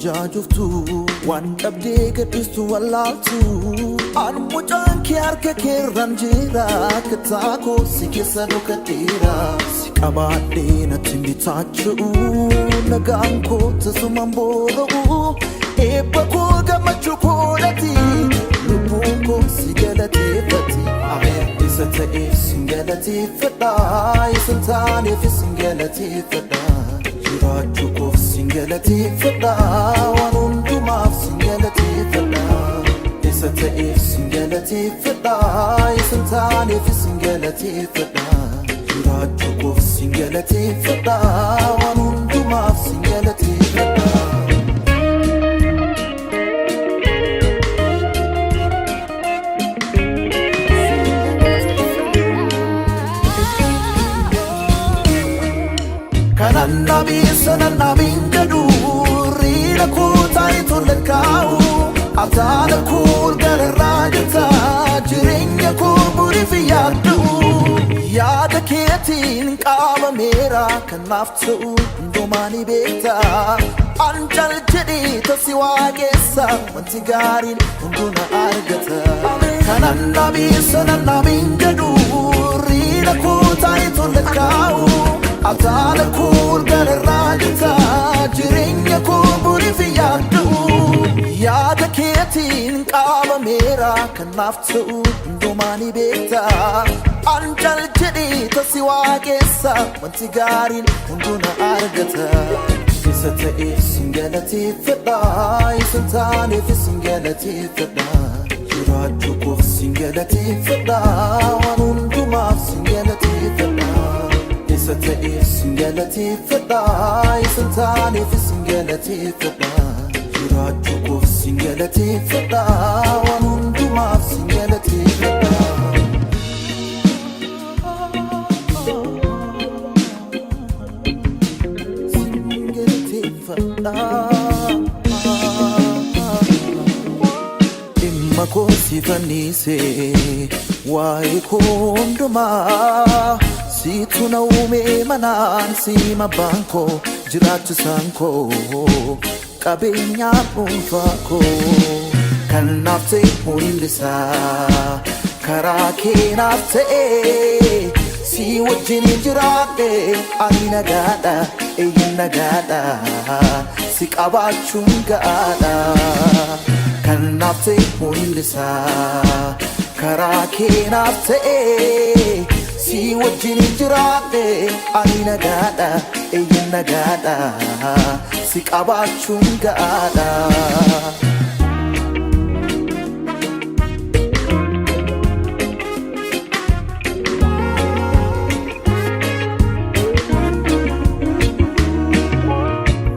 jaajuftu waan dhabdee gadhiistu wallaaltu an mucaan kee harka keerran jira kattaa koo si keessa dhokadheera si qabaadhee natti bitaachu nagaan koo tasumaan boora'u eebba koo gammachuu koodhati lubbuun koo si galateeffati ameen isa ta'eef sin galateeffadha isa hin taaneef sin galateeffadha jiraachuu koof sin galateeffadha waan hundumaaf sin galateeffadha isa ta'eef sin galateeffadha isa hin taaneef sin galateeffadha jiraachuu koof sin galateeffadha waan hundumaaf sin galateeffadha. Kanan nabi sanan nabin jadu rina ku tai tulakau atana kur garrajata jirenya ku buri fiyadu yaada keetiin qaama meera kanaftu ndomani beekta anjal jedhi tasi waaqessa wanti gaariin hunduna argata kanan nabi sanan nabin jadu rina ku tai tulakau atana kur garrajata jirenya ku buri fiyadu yaada keetiin qaama meera kanaftu ndomani beekta anjal jedhi tasi waaqessa wanti gaariin hunduna argata isa ta'eef sin galateeffadha isa hin taaneef sin galateeffadha jiraachuu koof sin galateeffadha waan hundumaaf sin galateeffadha isa ta'eef sin galateeffadha isa hin taaneef sin galateeffadha jiraachuu koof sin galateeffadha waan hundumaaf sin galateeffadha. Imma koo si fannise waa'ee koo hundumaa situ na uume manaan si mabbaan koo jiraachisaan koo qabeenyaan dhuunfaa koo kan naaf ta'e hundisaa karaa kee naaf ta'e si wajjin jiraadhe ani nagaadha eeyyin nagaadha si qabaachuun gaadha kan naaf ta'e hundisaa karaa kee naaf ta'e si wajjin jiraadhe ani nagaadha eeyyin nagaadha si qabaachuun gaadha.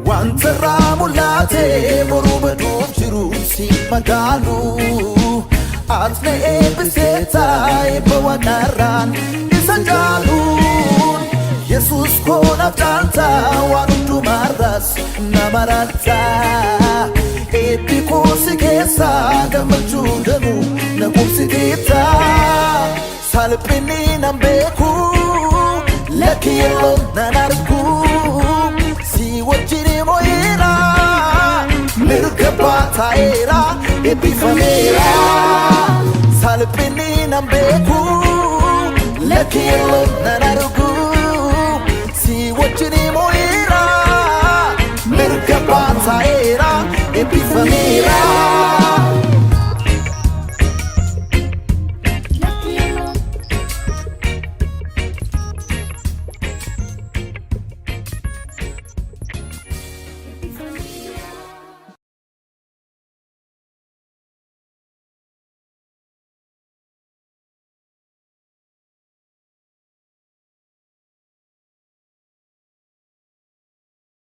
Wantarraa mul'ate boruu baduuf jiru si magaalu atna eebbiseeta eebba waaqarraan isa jaaluun Yesuus koonaaf caalta waan hundumaarras na maratta eebbi koo si keessa gammachuu danuu na qubsiteetta salphinni nan beeku lakki yeroo nan argu si wajjin mo'eera mirga baataa'eera eebbifameera salphinni nan beeku lakki yeroo nan argu si wajjin mo'eera mirga baataa'eera eebbifameera.